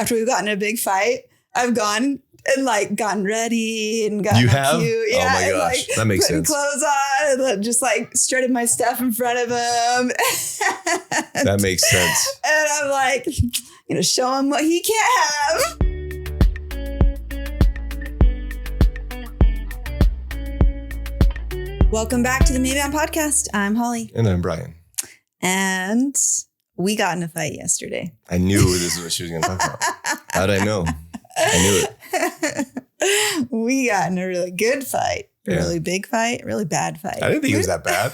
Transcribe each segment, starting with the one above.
after we've gotten in a big fight, I've gone and like gotten ready and gotten You have? cute. Yeah, oh my and, gosh, like, that makes putting sense. clothes on and just like strutted my stuff in front of him. That makes sense. And I'm like, show him what he can't have. Welcome back to the Maeband podcast. I'm Holly. And I'm Bryan. And we got in a fight yesterday. I knew this is what she was going to talk about. How'd I know? I knew it. We got in a really good fight. A really big fight, really bad fight. I didn't think it was that bad.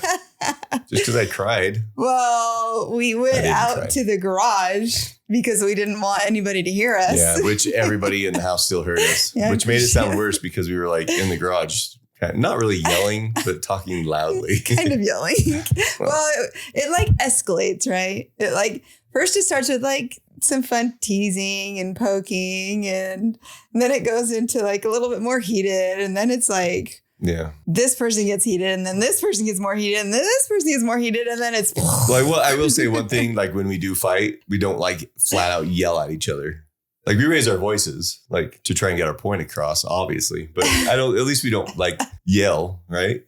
Just because I cried. Well, we went out to the garage because we didn't want anybody to hear us. Yeah, which everybody in the house still heard us. Yeah, which made it sound worse because we were like in the garage. Not really yelling, but talking loudly. Kind of yelling. Well, it like escalates, right? It like first it starts with like some fun teasing and poking, and then it goes into like a little bit more heated, and then it's like this person gets heated, and then this person gets more heated, and then this person gets more heated, and then it's well, I will say one thing, like when we do fight, we don't like flat out yell at each other. Like we raise our voices, like to try and get our point across, obviously. But at least we don't like yell, right?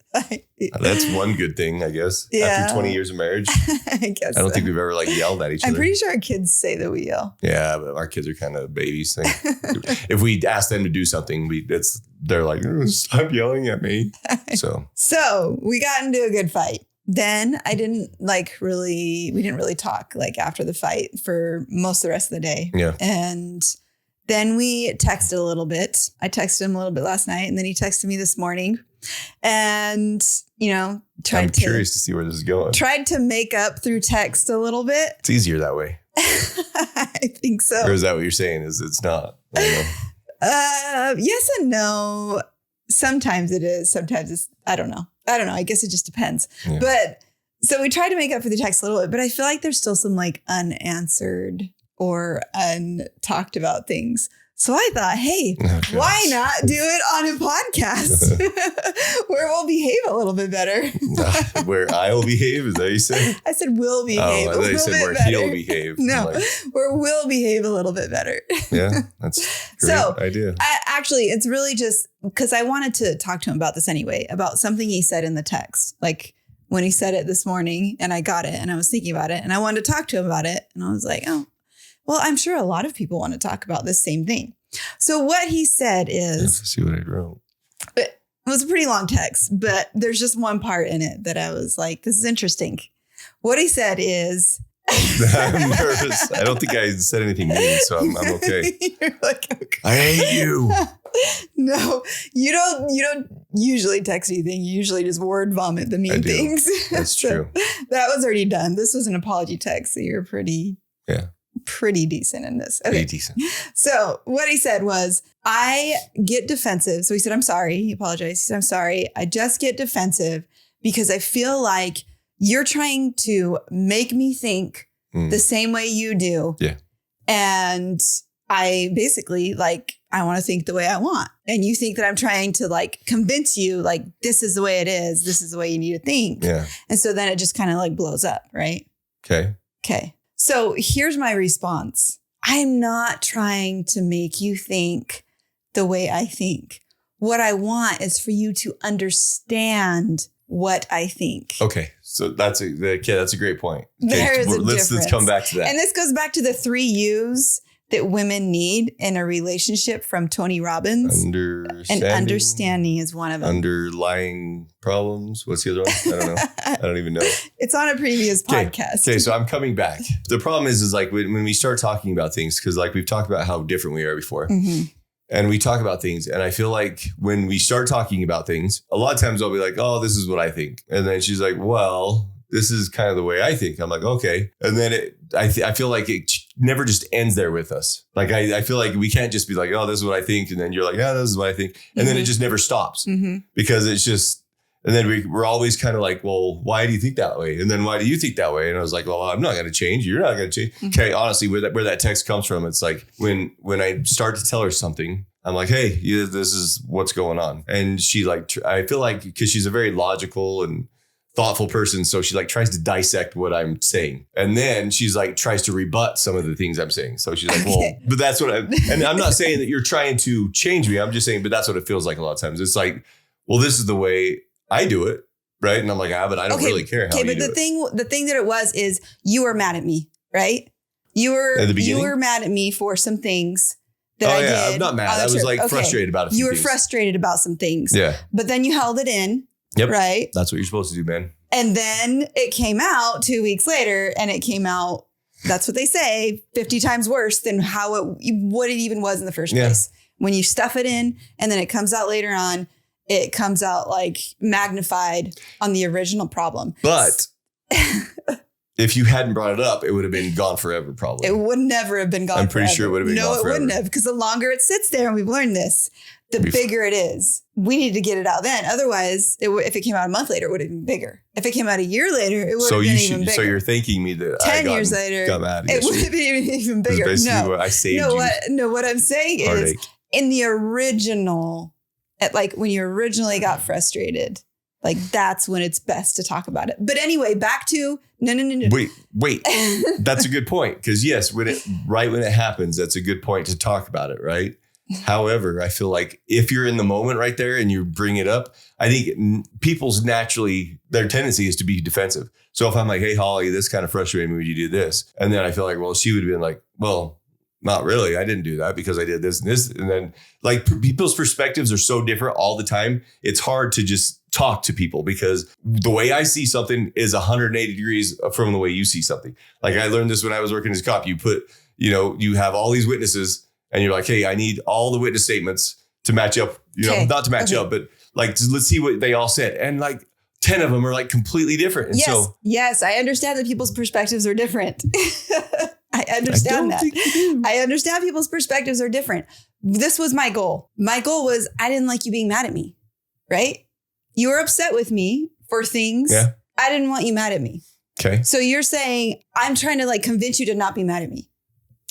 That's one good thing, I guess. Yeah. After 20 years of marriage, I don't think we've ever like yelled at each other. I'm pretty sure our kids say that we yell. Yeah, but our kids are kind of babies. If we ask them to do something, they're like, stop yelling at me. So we got into a good fight. Then we didn't really talk like after the fight for most of the rest of the day. Yeah. And then we texted a little bit. I texted him a little bit last night, and then he texted me this morning. And, I'm curious to see where this is going. Tried to make up through text a little bit. It's easier that way. I think so. Or is that what you're saying? Is it's not? I don't know. Yes and no. Sometimes it is. Sometimes it's, I don't know. I guess it just depends. Yeah. But so we tried to make up for the text a little bit, but I feel like there's still some like unanswered or untalked about things. So I thought, hey, why not do it on a podcast where we'll behave a little bit better? Where I'll behave? Is that what you said? I said we'll behave. Oh, I thought you said where he'll behave. No, where we'll behave a little bit better. Yeah, that's a great idea. Actually, it's really just because I wanted to talk to him about this anyway, about something he said in the text. Like when he said it this morning and I got it and I was thinking about it and I wanted to talk to him about it. And I was like, oh, well, I'm sure a lot of people want to talk about this same thing. So what he said is... Let's see what I wrote. It was a pretty long text, but there's just one part in it that I was like, this is interesting. What he said is... I'm nervous. I don't think I said anything mean, so I'm okay. You're like, okay. I hate you. No, you don't usually text anything. You usually just word vomit the mean things. That's true. That was already done. This was an apology text, so you're pretty decent in this. Okay. Pretty decent. So what he said was, I get defensive. So he said, I'm sorry. He apologized. He said, I'm sorry. I just get defensive because I feel like you're trying to make me think the same way you do. Yeah. And I basically I want to think the way I want. And you think that I'm trying to convince you, this is the way it is. This is the way you need to think. Yeah. And so then it just kind of blows up. Right. Okay. So here's my response. I'm not trying to make you think the way I think. What I want is for you to understand what I think. Okay. So that's a great point. There's a difference. Let's come back to that. And this goes back to the 3 U's that women need in a relationship from Tony Robbins. And understanding is one of them. Underlying problems. What's the other one? I don't know. I don't even know. It's on a previous podcast. Okay, so I'm coming back. The problem is when we start talking about things, because we've talked about how different we are before. Mm-hmm. And we talk about things. And I feel like when we start talking about things, a lot of times I'll be like, oh, this is what I think. And then she's like, well, this is kind of the way I think. I'm like, okay. And then I feel like it never just ends there with us. I feel like we can't just be like, oh, this is what I think. And then you're like, yeah, this is what I think. And then it just never stops because it's just, and then we're always kind of like, well, why do you think that way? And then why do you think that way? And I was like, well, I'm not going to change. You're not going to change. Mm-hmm. Okay. Honestly, where that text comes from, it's like when I start to tell her something, I'm like, hey, this is what's going on. And she I feel like, because she's a very logical and thoughtful person. So she like tries to dissect what I'm saying. And then she's like tries to rebut some of the things I'm saying. So she's like, well, but that's what and I'm not saying that you're trying to change me. I'm just saying, but that's what it feels like a lot of times. It's like, well, this is the way I do it. Right. And I'm like, but I don't really care how you do it. But the thing that it was is you were mad at me, right? You were mad at me for some things that I did. I'm not mad. I was like frustrated about a few things. You were things. Frustrated about some things. Yeah. But then you held it in. Yep. Right. That's what you're supposed to do, man. And then it came out 2 weeks later and it came out, that's what they say, 50 times worse than what it even was in the first place. When you stuff it in and then it comes out later on, it comes out like magnified on the original problem. But if you hadn't brought it up, it would have been gone forever, probably. It would never have been gone forever. I'm pretty sure it would have been gone forever. No, it wouldn't have, because the longer it sits there, and we've learned this, the bigger it is. We need to get it out then. Otherwise, if it came out a month later, it would have been bigger. If it came out a year later, it would have been even bigger. So you're thanking me that 10 years later, it would have been even bigger. No, what I saved you. What I'm saying heartache. Is in the original, like when you originally got frustrated, like that's when it's best to talk about it. But anyway, back to no. Wait. That's a good point. Because yes, when it happens, that's a good point to talk about it, right? However, I feel like if you're in the moment right there and you bring it up, I think people's their tendency is to be defensive. So if I'm like, hey, Holly, this kind of frustrated me when you do this. And then I feel like, well, she would have been like, well, not really. I didn't do that because I did this and this. And then like people's perspectives are so different all the time. It's hard to just talk to people because the way I see something is 180 degrees from the way you see something. Like I learned this when I was working as a cop. You have all these witnesses and you're like, hey, I need all the witness statements to match up, not to match up, but like, let's see what they all said. And like 10 of them are like completely different. And yes, I understand that people's perspectives are different. I understand that. I understand people's perspectives are different. This was my goal. My goal was I didn't like you being mad at me, right? You were upset with me for things. Yeah. I didn't want you mad at me. Okay. So you're saying I'm trying to like convince you to not be mad at me.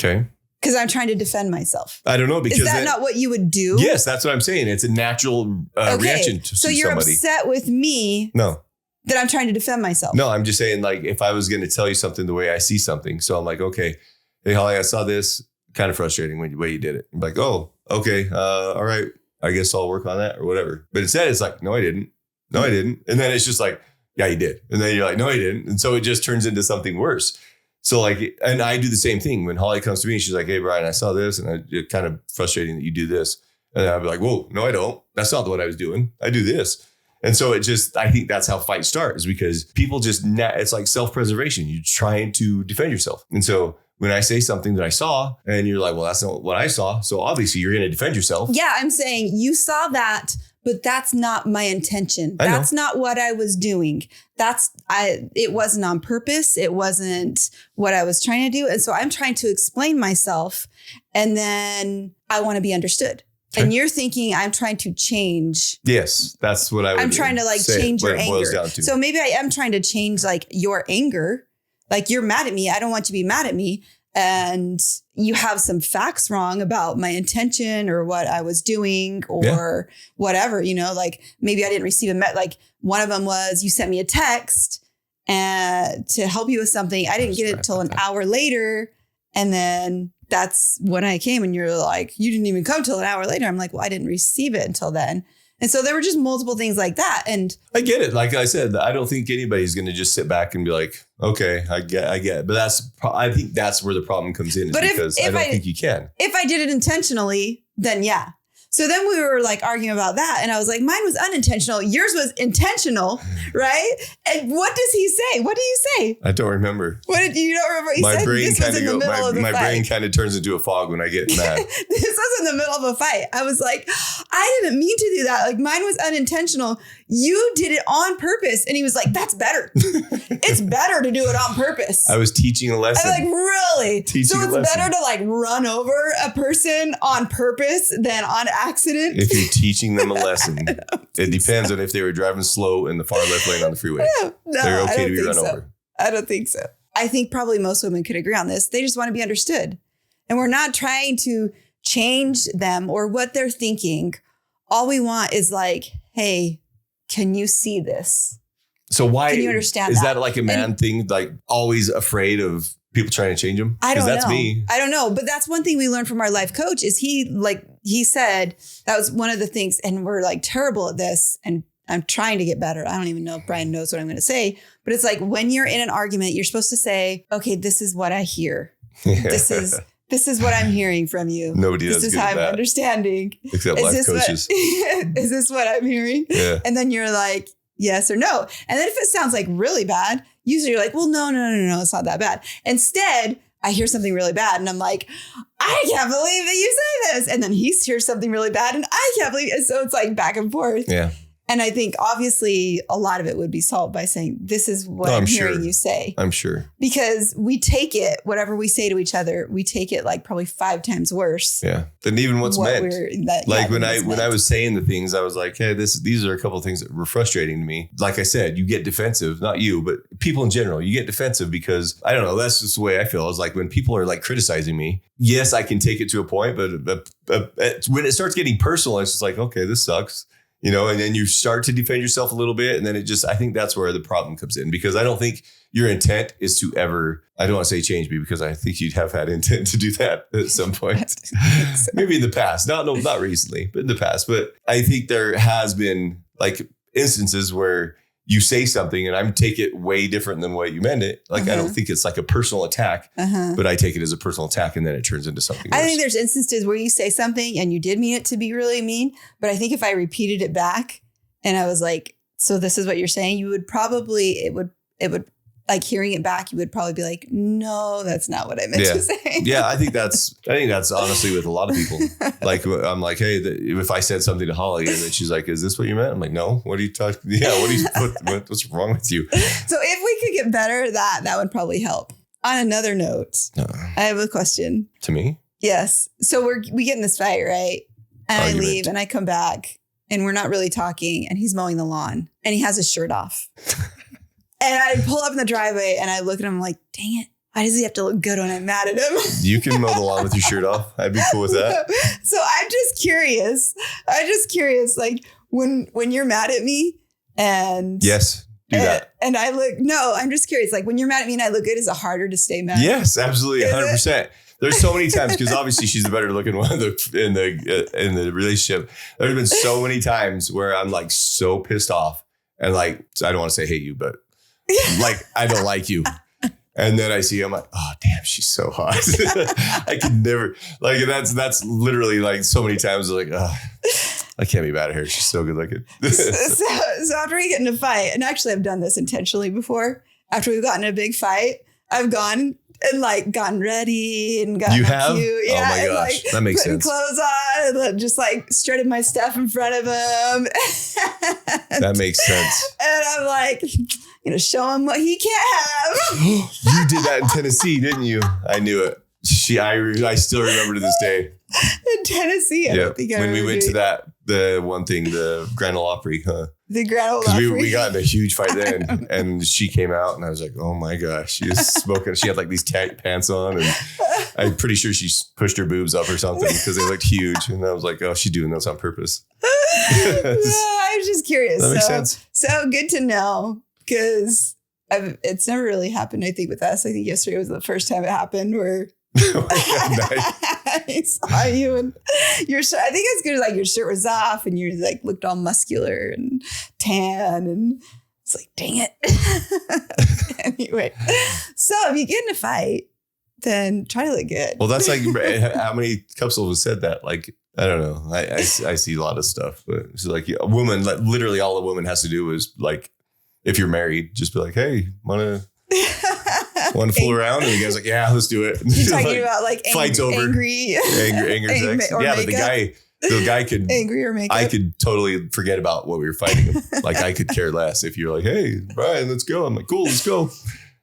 Okay. Because I'm trying to defend myself. I don't know. Because is that not what you would do? Yes, that's what I'm saying. It's a natural reaction to somebody. So you're upset with me. No. That I'm trying to defend myself. No, I'm just saying like if I was going to tell you something the way I see something. So I'm like, okay, hey, Holly, I saw this. Kind of frustrating the way you did it. I'm like, oh, okay. All right. I guess I'll work on that or whatever. But instead it's like, no, I didn't. No, I didn't. And then it's just like, yeah, you did. And then you're like, no, I didn't. And so it just turns into something worse. So like, and I do the same thing when Holly comes to me, she's like, hey, Bryan, I saw this and it's kind of frustrating that you do this. And then I'll be like, whoa, no, I don't. That's not what I was doing. I do this. And so I think that's how fights start is because people it's like self-preservation. You're trying to defend yourself. And so when I say something that I saw and you're like, well, that's not what I saw. So obviously you're going to defend yourself. Yeah, I'm saying you saw that, but that's not my intention. That's not what I was doing. It wasn't on purpose. It wasn't what I was trying to do. And so I'm trying to explain myself and then I want to be understood. Okay. And you're thinking I'm trying to change. Yes, that's what I'm trying to like change your anger. So maybe I am trying to change like your anger. Like you're mad at me. I don't want you to be mad at me. And you have some facts wrong about my intention or what I was doing or whatever, like maybe I didn't receive like one of them was you sent me a text to help you with something. I didn't get it till an hour later. And then that's when I came and you're like, you didn't even come till an hour later. I'm like, well, I didn't receive it until then. And so there were just multiple things like that. And I get it. Like I said, I don't think anybody's going to just sit back and be like, okay, I get it. But I think that's where the problem comes in because I don't think you can. If I did it intentionally, then yeah. So then we were like arguing about that. And I was like, mine was unintentional. Yours was intentional, right? And what does he say? What do you say? I don't remember. You don't remember what he said? My brain kind of turns into a fog when I get mad. This was in the middle of a fight. I was like, I didn't mean to do that. Like mine was unintentional. You did it on purpose. And he was like, that's better. It's better to do it on purpose. I was teaching a lesson. I'm like, really? So it's better to like run over a person on purpose than on accident? If you're teaching them a lesson, it depends on if they were driving slow in the far left lane on the freeway. No, they're okay to be run over. I don't think so. I think probably most women could agree on this. They just want to be understood. And we're not trying to change them or what they're thinking. All we want is like, hey, can you see this? So why can you understand is that like a man thing? Like always afraid of people trying to change him? I don't know. That's me. I don't know. But that's one thing we learned from our life coach is he said that was one of the things, and we're like terrible at this. And I'm trying to get better. I don't even know if Bryan knows what I'm going to say, but it's like when you're in an argument, you're supposed to say, okay, this is what I hear. This is what I'm hearing from you. Nobody does This is good how at I'm that. understanding. Except life coaches. Is this what I'm hearing? Yeah. And then you're like, yes or no. And then if it sounds like really bad, usually you're like, well, no, it's not that bad. Instead, I hear something really bad and I'm like, I can't believe that you say this. And then he hears something really bad and I can't believe it. So it's like back and forth. Yeah. And I think obviously a lot of it would be solved by saying, this is what I'm hearing you say. I'm sure. Because we take it, whatever we say to each other, we take it like probably 5 times worse. Yeah. Than even what's meant. When I was saying the things, I was like, hey, these are a couple of things that were frustrating to me. Like I said, you get defensive, not you, but people in general, you get defensive because I don't know. That's just the way I feel. It's like when people are like criticizing me, yes, I can take it to a point, but when it starts getting personal, it's just like, okay, this sucks. You know, and then you start to defend yourself a little bit. And then I think that's where the problem comes in, because I don't think your intent is to ever, I don't want to say change me, because I think you'd have had intent to do that at some point. Maybe in the past, not recently, but in the past. But I think there has been like instances where you say something and I take it way different than what you meant it. Like, I don't think it's like a personal attack, but I take it as a personal attack and then it turns into something worse. I think there's instances where you say something and you did mean it to be really mean. But I think if I repeated it back and I was like, so this is what you're saying, you would probably, it would like hearing it back, you would probably be like, no, that's not what I meant to say. Yeah, I think that's honestly with a lot of people. Like, I'm like, hey, if I said something to Holly and then she's like, is this what you meant? I'm like, no, what are you talking? Yeah, what's wrong with you? So if we could get better at that would probably help. On another note, I have a question. To me? Yes. So we get in this fight, right? And I leave and I come back and we're not really talking and he's mowing the lawn and he has his shirt off. And I pull up in the driveway and I look at him like, dang it. Why does he have to look good when I'm mad at him? You can mow the lawn with your shirt off. I'd be cool with that. So I'm just curious. Like when you're mad at me and. Yes, do that. And I I'm just curious. Like when you're mad at me and I look good, is it harder to stay mad? Yes, absolutely. 100%. There's so many times, because obviously she's the better looking one in the relationship. There's been so many times where I'm like so pissed off and like, I don't want to say hate you, but like, I don't like you. And then I see, I'm like, oh, damn, she's so hot. I could never, like, that's literally like so many times like, I can't be mad at her. She's so good looking. So after we get in a fight, and actually I've done this intentionally before, after we've gotten in a big fight, I've gone and like gotten ready and gotten cute. Yeah, oh my gosh, like, that makes sense. Clothes on and just like strutted my stuff in front of him. That makes sense. And I'm like, show him what he can't have. You did that in Tennessee, didn't you? I knew it. I still remember to this day. In Tennessee, I don't think I when we went to the Grand Ole Opry, huh? The Grand Ole Opry. We got in a huge fight then, and she came out, and I was like, oh my gosh, she was smoking. She had like these tight pants on, and I'm pretty sure she pushed her boobs up or something because they looked huge. And I was like, oh, she's doing this on purpose. I was just curious. That makes sense. So good to know, because it's never really happened, I think, with us. I think yesterday was the first time it happened where I saw you and your shirt. I think it's good. Like your shirt was off and you like looked all muscular and tan, and it's like, dang it. Anyway, so if you get in a fight, then try to look good. Well, that's like how many couples have said that? Like, I don't know. I see a lot of stuff, but it's like a woman. Like literally, all a woman has to do is like, if you're married, just be like, hey, want to fool around? And the guy's like, yeah, let's do it. You're talking about like fights over angry sex. Yeah, but the guy could angry or makeup. I could totally forget about what we were fighting. Like I could care less if you're like, hey, Bryan, let's go. I'm like, cool, let's go.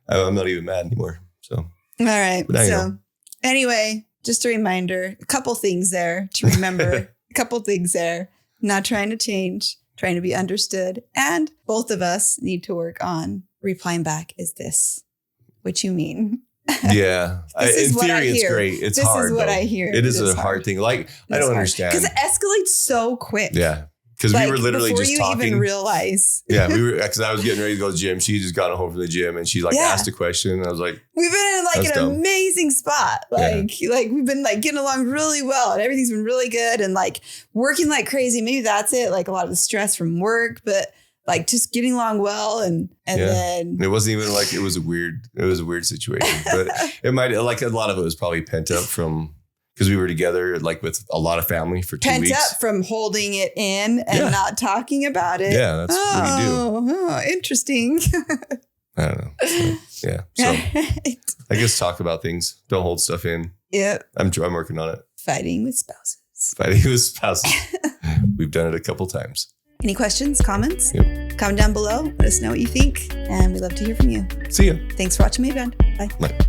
I'm not even mad anymore. So all right. So anyway, just a reminder, a couple things there to remember. A couple things there. Not trying to change, trying to be understood. And both of us need to work on replying back, is this what you mean? Yeah. In theory, it's great. It's hard. This is what though. I hear. It is a hard thing. Like, I don't understand. Because it escalates so quick. Yeah. Because we were literally before just you talking. even realize. Yeah, we were, because I was getting ready to go to the gym. She just got home from the gym and she like asked a question. And I was like, we've been in like an amazing spot. Like we've been like getting along really well and everything's been really good and like working like crazy. Maybe that's it. Like a lot of the stress from work, but like just getting along well. And then it wasn't even like, it was a weird situation, but it might, like a lot of it was probably pent up from, because we were together like with a lot of family for 2 weeks. Pent up from holding it in and not talking about it. Yeah, that's what you do. Oh, interesting. I don't know. So I guess talk about things. Don't hold stuff in. Yeah. I'm working on it. Fighting with spouses. We've done it a couple times. Any questions, comments? Yep. Comment down below. Let us know what you think. And we love to hear from you. See ya. Thanks for watching Maeband. Bye. Bye.